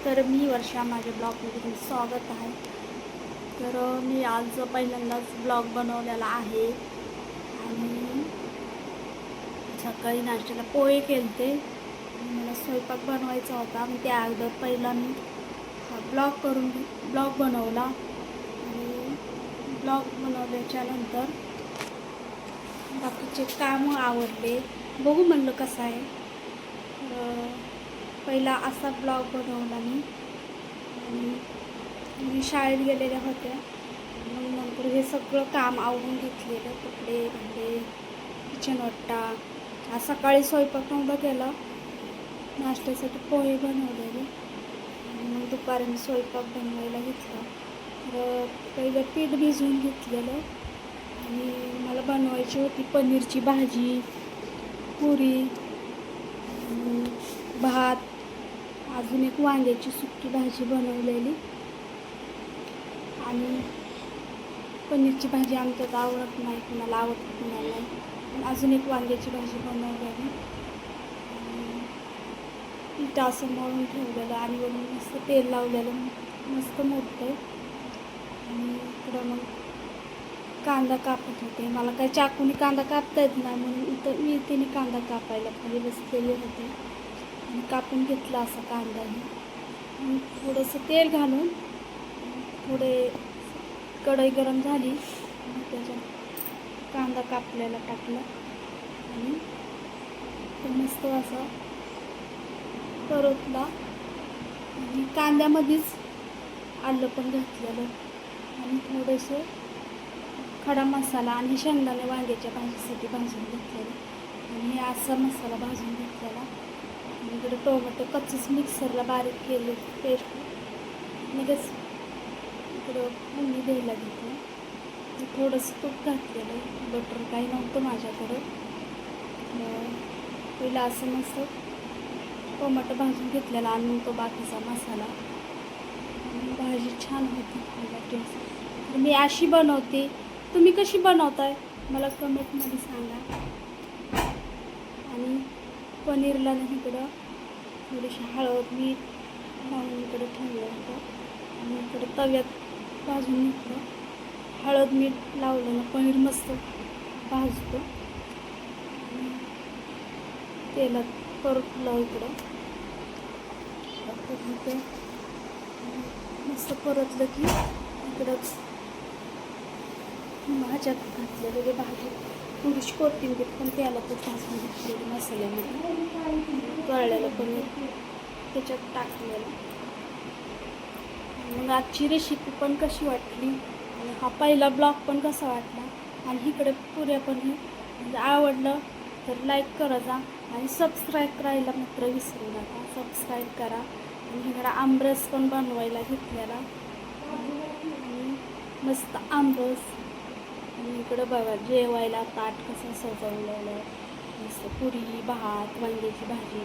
तर मी वर्षा, माझ्या ब्लॉगमध्ये तुमचं स्वागत आहे. तर मी आज पहिल्यांदाच ब्लॉग बनवलेला आहे आणि सकाळी नाश्त्याला पोहे केलते. मला स्वयंपाक बनवायचा होता आणि त्या अगोदर पहिला मी ब्लॉग बनवला आणि ब्लॉग बनवल्याच्या नंतर बाकीचे कामं आवडले. बघू म्हणलं कसं आहे. पहिला असा ब्लॉग बनवला मी आणि मी शाळेत गेलेल्या होत्या. मग नंतर हे सगळं काम आवरून घेतलेलं, कपडे भांडे किचन वट्टा. आज सकाळी स्वयंपाक नव्हता केला, नाश्त्यासाठी पोहे बनवलेले आणि मग दुपारी मी स्वयंपाक बनवायला घेतला. तर पहिलं पीठ भिजवून घेतलेलं आणि मला बनवायची होती पनीरची भाजी, पुरी, भात, अजून एक वांग्याची सुकी भाजी बनवलेली आणि पनीरची भाजी आमच्यात आवडत नाही, कुणाला आवडत कुणाला नाही. पण अजून एक वांग्याची भाजी बनवलेली, पीठ असं मळून ठेवलेलं आणि वरून मस्त तेल लावलेलं, मस्त मोठं. आणि इकडं मग कांदा कापत होते. मला काही चाकूने कांदा कापता येत नाही म्हणून मी इथे कांदा कापायला खाली बसलेले होते आणि कापून घेतला असा कांदाही. आणि थोडंसं तेल घालून थोडे कढई गरम झाली आणि त्याच्यात कांदा कापलेला टाकला आणि तो मस्त असा परतला आणि कांद्यामध्येच आलं पण घातलेलं आणि थोडंसं खडा मसाला आणि शेंगदाणे वांग्याच्या भाजीसाठी भाजून घेतलेलं आणि असा मसाला भाजून घेतलेला. आणि इकडे टोमॅटो कच्चंच मिक्सरला बारीक केले पेस्ट लगेच इकडं फोडणी द्यायला घेतलं. थोडंसं तूप घातलेलं, बटर काही नव्हतं माझ्याकडं. पहिला असं मस्त टोमॅटो भाजून घेतलेला आणि तो बाकीचा मसाला आणि भाजी छान होती खायला टेस्ट. मी अशी बनवते, तुम्ही कशी बनवताय मला कमेंटमध्ये सांगा. आणि पनीरला नाही इकडं थोडीशी हळद मीठ लावून इकडं ठेवलं होतं आणि इकडं तव्यात भाजून घेतलं. हळद मीठ लावलं ना पनीर मस्त भाजतो आणि तेलात परतलं इकडं मस्त परतलं की इकडं भाज्यात घातलेलं ते भाजी थोडीशी कोथिंबीर पण तेलातच भाजून घेतलेली मसाल्यामध्ये तळलेलं पनीर त्याच्यात टाकलेलं. मग आजची रेसिपी पण कशी वाटली आणि हा पहिला ब्लॉग पण कसा वाटला आणि इकडे पुऱ्या पण म्हणजे आवडलं तर लाईक करा जा आणि सबस्क्राईब करायला मात्र विसरू नका. सबस्क्राईब करा. आणि इकडं आमरस पण बनवायला घेतलेला आणि मस्त आमरस. आणि इकडं बघा जेवायला ताट कसं सजवलेलं, मस्त पुरी भात वांग्याची भाजी.